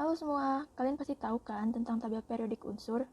Halo semua, kalian pasti tahu kan tentang tabel periodik unsur?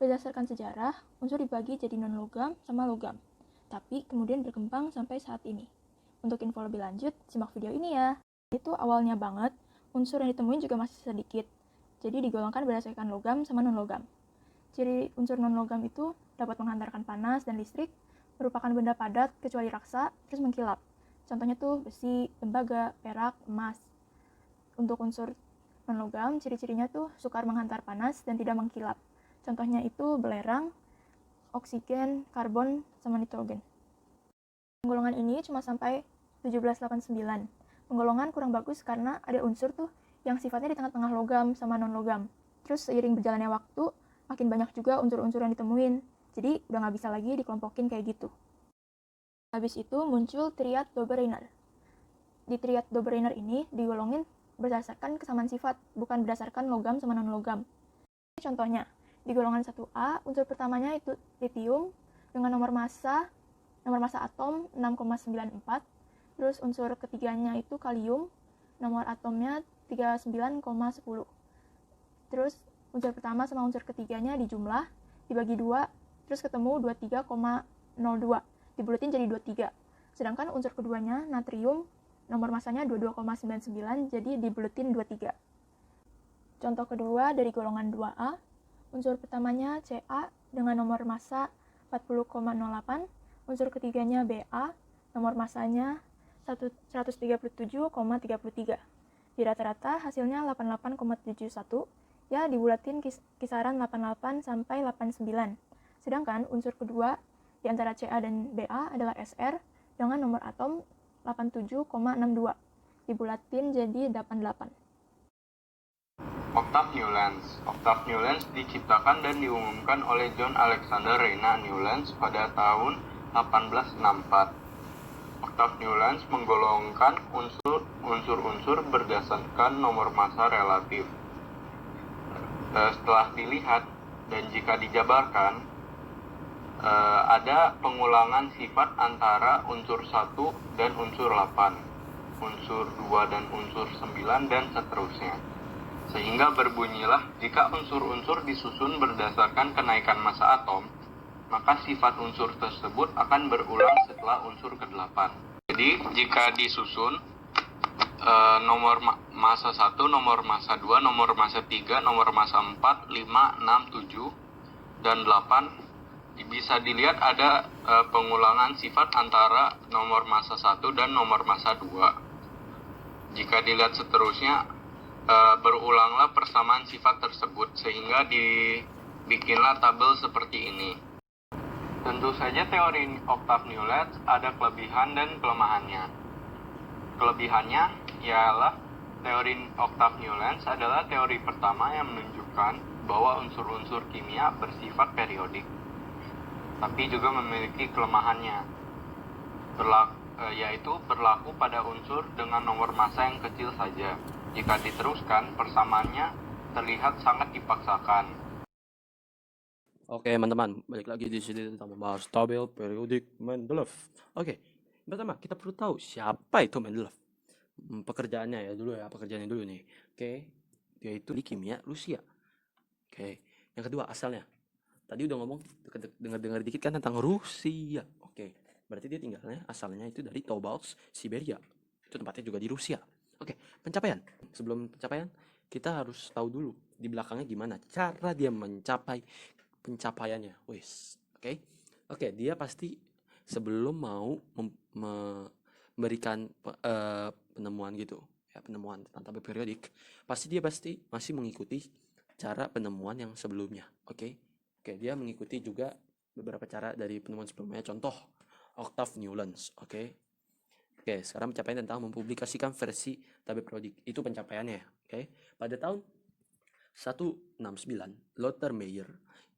Berdasarkan sejarah, unsur dibagi jadi non-logam sama logam, tapi kemudian berkembang sampai saat ini. Untuk info lebih lanjut, simak video ini ya. Itu awalnya banget, unsur yang ditemuin juga masih sedikit, jadi digolongkan berdasarkan logam sama non-logam. Ciri unsur non-logam itu dapat menghantarkan panas dan listrik, merupakan benda padat kecuali raksa, terus mengkilap. Contohnya tuh besi, tembaga, perak, emas. Untuk unsur non-logam, ciri-cirinya tuh sukar menghantar panas dan tidak mengkilap. Contohnya itu belerang, oksigen, karbon, sama nitrogen. Penggolongan ini cuma sampai 1789. Penggolongan kurang bagus karena ada unsur tuh yang sifatnya di tengah-tengah logam sama non-logam. Terus seiring berjalannya waktu, makin banyak juga unsur-unsur yang ditemuin. Jadi udah nggak bisa lagi dikelompokin kayak gitu. Habis itu muncul triad Dobereiner. Di triad Dobereiner ini digolongin berdasarkan kesamaan sifat, bukan berdasarkan logam sama non-logam. Contohnya, di golongan 1A, unsur pertamanya itu litium dengan nomor massa atom 6,94, terus unsur ketiganya itu kalium, nomor atomnya 39,10. Terus unsur pertama sama unsur ketiganya dijumlah, dibagi 2, terus ketemu 23,02, dibulatin jadi 23. Sedangkan unsur keduanya, natrium, nomor masanya 22,99, jadi dibulatin 23. Contoh kedua dari golongan 2A, unsur pertamanya Ca dengan nomor massa 40,08, unsur ketiganya Ba, nomor massanya 137,33. Di rata-rata hasilnya 88,71, ya dibulatin kisaran 88 sampai 89. Sedangkan unsur kedua di antara Ca dan Ba adalah Sr dengan nomor atom 87,62. Dibulatin jadi 88. Octave Newlands. Octave Newlands diciptakan dan diumumkan oleh John Alexander Reina Newlands pada tahun 1864. Octave Newlands menggolongkan unsur-unsur berdasarkan nomor massa relatif. Setelah dilihat dan jika dijabarkan, ada pengulangan sifat antara unsur 1 dan unsur 8, unsur 2 dan unsur 9, dan seterusnya. Sehingga berbunyilah, jika unsur-unsur disusun berdasarkan kenaikan massa atom, maka sifat unsur tersebut akan berulang setelah unsur ke-8. Jadi, jika disusun nomor massa 1, nomor massa 2, nomor massa 3, nomor massa 4, 5, 6, 7, dan 8, bisa dilihat ada pengulangan sifat antara nomor massa 1 dan nomor massa 2. Jika dilihat seterusnya, berulanglah persamaan sifat tersebut sehingga dibikinlah tabel seperti ini. Tentu saja teori Octave Newlands ada kelebihan dan kelemahannya. Kelebihannya ialah teori Octave Newlands adalah teori pertama yang menunjukkan bahwa unsur-unsur kimia bersifat periodik, tapi juga memiliki kelemahannya, yaitu berlaku pada unsur dengan nomor massa yang kecil saja. Jika diteruskan, persamaannya terlihat sangat dipaksakan. Oke teman-teman, balik lagi di sini tentang membahas tabel periodik Mendeleev. Oke, pertama kita perlu tahu siapa itu Mendeleev. Pekerjaannya dulu nih. Oke, dia itu di kimia Rusia. Oke, yang kedua asalnya. Tadi udah ngomong dengar dikit kan tentang Rusia. Oke, berarti dia tinggalnya asalnya itu dari Tobolsk, Siberia. Itu tempatnya juga di Rusia. Oke, pencapaian. Sebelum pencapaian, kita harus tahu dulu di belakangnya gimana cara dia mencapai pencapaiannya. Oke, dia pasti sebelum mau memberikan penemuan gitu, ya penemuan tentang tabel periodik, pasti masih mengikuti cara penemuan yang sebelumnya. Oke, dia mengikuti juga beberapa cara dari penemuan sebelumnya. Contoh, Octave Newlands. Oke, sekarang pencapaian tentang mempublikasikan versi tabel periodik. Itu pencapaiannya. Oke, pada tahun 169, Lothar Meyer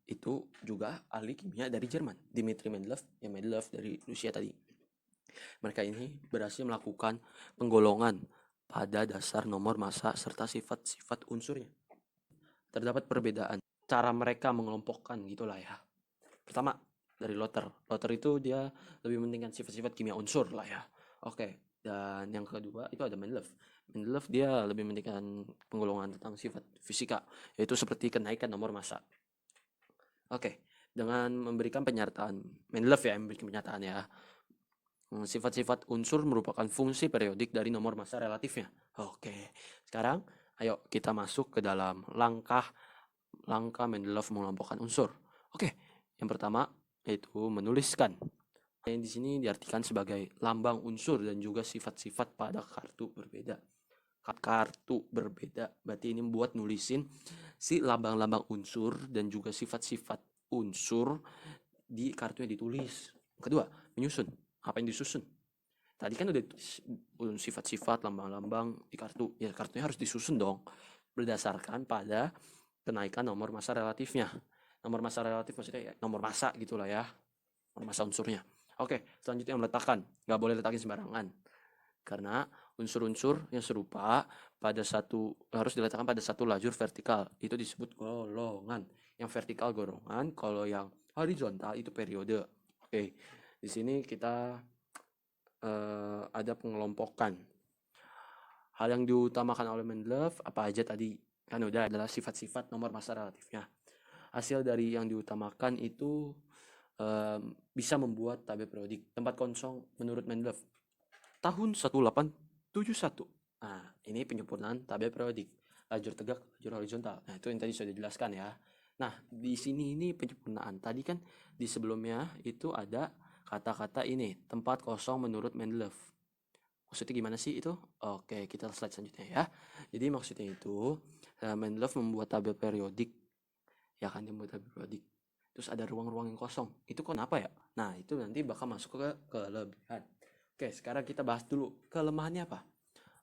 itu juga ahli kimia dari Jerman. Dmitri Mendeleev dari Rusia tadi. Mereka ini berhasil melakukan penggolongan pada dasar nomor massa serta sifat-sifat unsurnya. Terdapat perbedaan cara mereka mengelompokkan gitulah ya. Pertama, dari Lothar itu dia lebih mementingkan sifat-sifat kimia unsur lah ya. Oke, dan yang kedua itu ada Mendeleev. Mendeleev dia lebih mementingkan penggolongan tentang sifat fisika, yaitu seperti kenaikan nomor massa. Oke, dengan memberikan pernyataan Mendeleev ya, memberikan pernyataan ya. Sifat-sifat unsur merupakan fungsi periodik dari nomor massa relatifnya. Oke, sekarang ayo kita masuk ke dalam langkah Mendeleev mengelompokkan unsur. Oke, yang pertama yaitu menuliskan. Yang di sini diartikan sebagai lambang unsur dan juga sifat-sifat pada kartu berbeda. Kartu berbeda, berarti ini buat nulisin si lambang-lambang unsur dan juga sifat-sifat unsur di kartu yang ditulis. Kedua, menyusun. Apa yang disusun? Tadi kan udah sifat-sifat lambang-lambang di kartu. Ya kartunya harus disusun dong berdasarkan pada kenaikan nomor massa relatifnya. Nomor massa relatif maksudnya ya nomor massa gitulah ya. Nomor massa unsurnya. Oke, selanjutnya meletakkan. Nggak boleh letakin sembarangan. Karena unsur-unsur yang serupa harus diletakkan pada satu lajur vertikal. Itu disebut golongan. Yang vertikal golongan, kalau yang horizontal itu periode. Oke. Di sini kita ada pengelompokan. Hal yang diutamakan oleh Mendeleev apa aja tadi? Kan udah adalah sifat-sifat nomor massa relatifnya. Hasil dari yang diutamakan itu bisa membuat tabel periodik. Tempat kosong menurut Mendeleev tahun 1871. Nah, ini penyempurnaan tabel periodik. Lajur tegak, lajur horizontal. Nah, itu yang tadi sudah dijelaskan ya. Nah, di sini ini penyempurnaan. Tadi kan di sebelumnya itu ada kata-kata ini, tempat kosong menurut Mendeleev. Maksudnya gimana sih itu? Oke, kita slide selanjutnya ya. Jadi maksudnya itu Mendeleev membuat tabel periodik. Ya kan, dia membuat tabel periodik. Terus ada ruang-ruang yang kosong. Itu kenapa ya? Nah, itu nanti bakal masuk ke kelebihan. Oke, sekarang kita bahas dulu kelemahannya apa.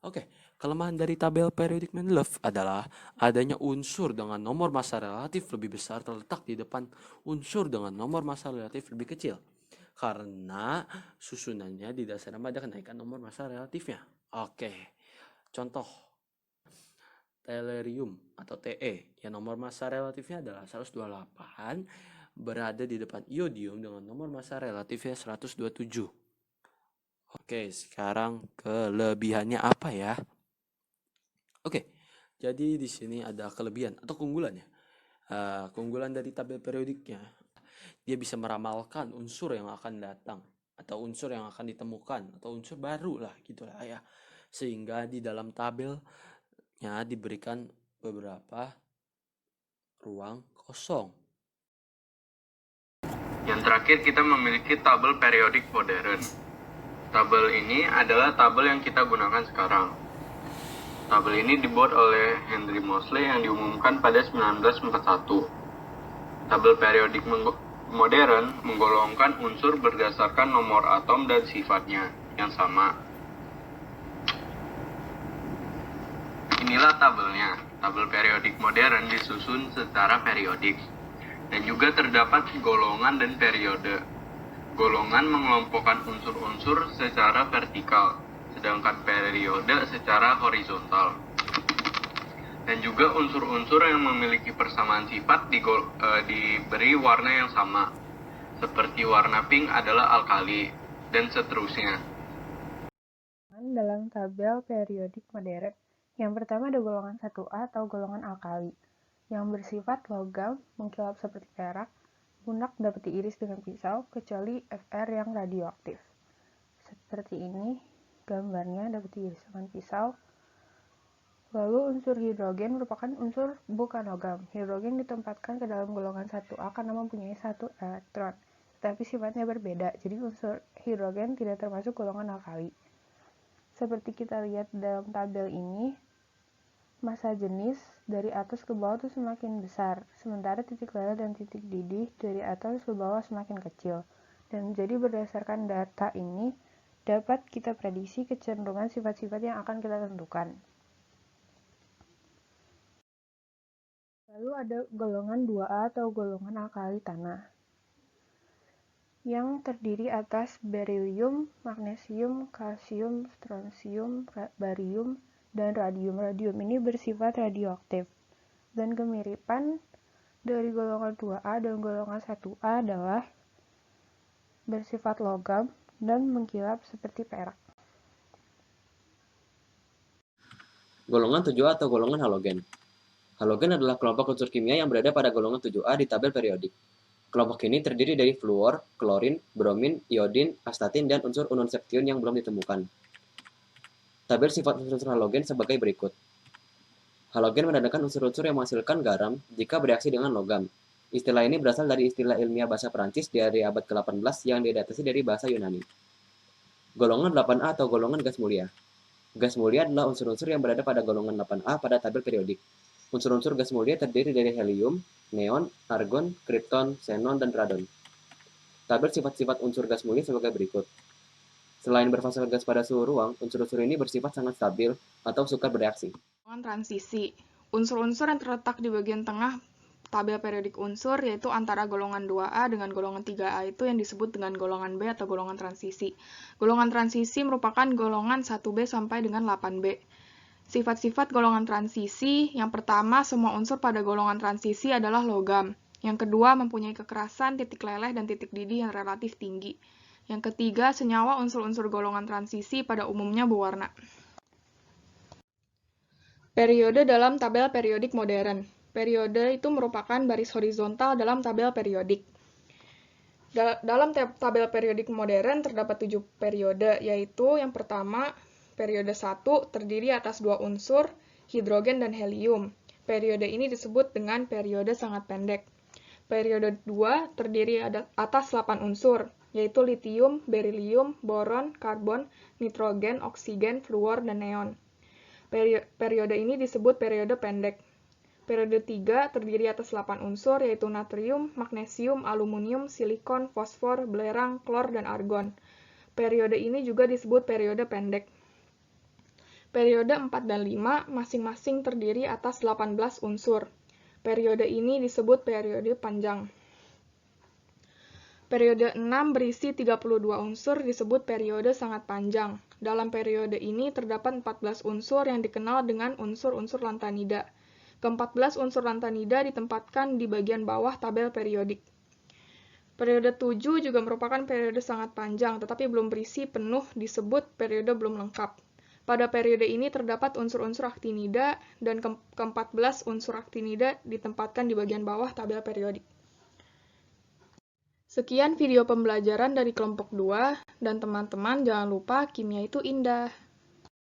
Oke, kelemahan dari tabel periodik Mendeleev adalah adanya unsur dengan nomor massa relatif lebih besar terletak di depan unsur dengan nomor massa relatif lebih kecil. Karena susunannya didasarkan pada kenaikan nomor massa relatifnya. Oke, contoh tellurium atau Te yang nomor massa relatifnya adalah 128 berada di depan iodium dengan nomor massa relatifnya 127. Oke, sekarang kelebihannya apa ya? Oke, jadi di sini ada kelebihan atau keunggulannya. Keunggulan dari tabel periodiknya, dia bisa meramalkan unsur yang akan datang atau unsur yang akan ditemukan atau unsur baru lah gitulah ya. Sehingga di dalam tabelnya diberikan beberapa ruang kosong. Yang terakhir kita memiliki tabel periodik modern. Tabel ini adalah tabel yang kita gunakan sekarang. Tabel ini dibuat oleh Henry Moseley yang diumumkan pada 1941. Tabel periodik modern menggolongkan unsur berdasarkan nomor atom dan sifatnya yang sama. Inilah tabelnya. Tabel periodik modern disusun secara periodik dan juga terdapat golongan dan periode. Golongan mengelompokkan unsur-unsur secara vertikal, sedangkan periode secara horizontal. Dan juga unsur-unsur yang memiliki persamaan sifat diberi warna yang sama, seperti warna pink adalah alkali, dan seterusnya. Dalam tabel periodik modern, yang pertama ada golongan 1A atau golongan alkali, yang bersifat logam, mengkilap seperti perak, lunak dapat diiris dengan pisau, kecuali Fr yang radioaktif. Seperti ini, gambarnya dapat diiris dengan pisau. Lalu unsur hidrogen merupakan unsur bukan logam. Hidrogen ditempatkan ke dalam golongan 1A karena mempunyai 1 elektron, tetapi sifatnya berbeda, jadi unsur hidrogen tidak termasuk golongan alkali. Seperti kita lihat dalam tabel ini, massa jenis dari atas ke bawah itu semakin besar, sementara titik leleh dan titik didih dari atas ke bawah semakin kecil. Dan jadi berdasarkan data ini, dapat kita prediksi kecenderungan sifat-sifat yang akan kita tentukan. Lalu ada golongan 2A atau golongan alkali tanah, yang terdiri atas berilium, magnesium, kalsium, strontium, barium, dan radium. Radium ini bersifat radioaktif. Dan kemiripan dari golongan 2A dan golongan 1A adalah bersifat logam dan mengkilap seperti perak. Golongan 7A atau golongan halogen. Halogen adalah kelompok unsur kimia yang berada pada golongan 7A di tabel periodik. Kelompok ini terdiri dari fluor, klorin, bromin, iodin, astatin, dan unsur non-seption yang belum ditemukan. Tabel sifat unsur halogen sebagai berikut. Halogen menandakan unsur-unsur yang menghasilkan garam jika bereaksi dengan logam. Istilah ini berasal dari istilah ilmiah bahasa Perancis dari abad ke-18 yang diadaptasi dari bahasa Yunani. Golongan 8A atau golongan gas mulia. Gas mulia adalah unsur-unsur yang berada pada golongan 8A pada tabel periodik. Unsur-unsur gas mulia terdiri dari helium, neon, argon, kripton, xenon, dan radon. Tabel sifat-sifat unsur gas mulia sebagai berikut. Selain berfase gas pada suhu ruang, unsur-unsur ini bersifat sangat stabil atau sukar bereaksi. Golongan transisi. Unsur-unsur yang terletak di bagian tengah tabel periodik unsur yaitu antara golongan 2A dengan golongan 3A itu yang disebut dengan golongan B atau golongan transisi. Golongan transisi merupakan golongan 1B sampai dengan 8B. Sifat-sifat golongan transisi, yang pertama, semua unsur pada golongan transisi adalah logam. Yang kedua, mempunyai kekerasan, titik leleh, dan titik didih yang relatif tinggi. Yang ketiga, senyawa unsur-unsur golongan transisi pada umumnya berwarna. Periode dalam tabel periodik modern. Periode itu merupakan baris horizontal dalam tabel periodik. Dalam tabel periodik modern terdapat 7 periode, yaitu yang pertama, periode 1 terdiri atas 2 unsur, hidrogen dan helium. Periode ini disebut dengan periode sangat pendek. Periode 2 terdiri atas 8 unsur, yaitu litium, berilium, boron, karbon, nitrogen, oksigen, fluor, dan neon. Periode ini disebut periode pendek. Periode 3 terdiri atas 8 unsur, yaitu natrium, magnesium, aluminium, silikon, fosfor, belerang, klor, dan argon. Periode ini juga disebut periode pendek. Periode 4 dan 5 masing-masing terdiri atas 18 unsur. Periode ini disebut periode panjang. Periode 6 berisi 32 unsur disebut periode sangat panjang. Dalam periode ini terdapat 14 unsur yang dikenal dengan unsur-unsur lantanida. Ke-14 unsur lantanida ditempatkan di bagian bawah tabel periodik. Periode 7 juga merupakan periode sangat panjang, tetapi belum berisi penuh disebut periode belum lengkap. Pada periode ini terdapat unsur-unsur aktinida, dan ke-14 unsur aktinida ditempatkan di bagian bawah tabel periodik. Sekian video pembelajaran dari kelompok 2, dan teman-teman jangan lupa kimia itu indah.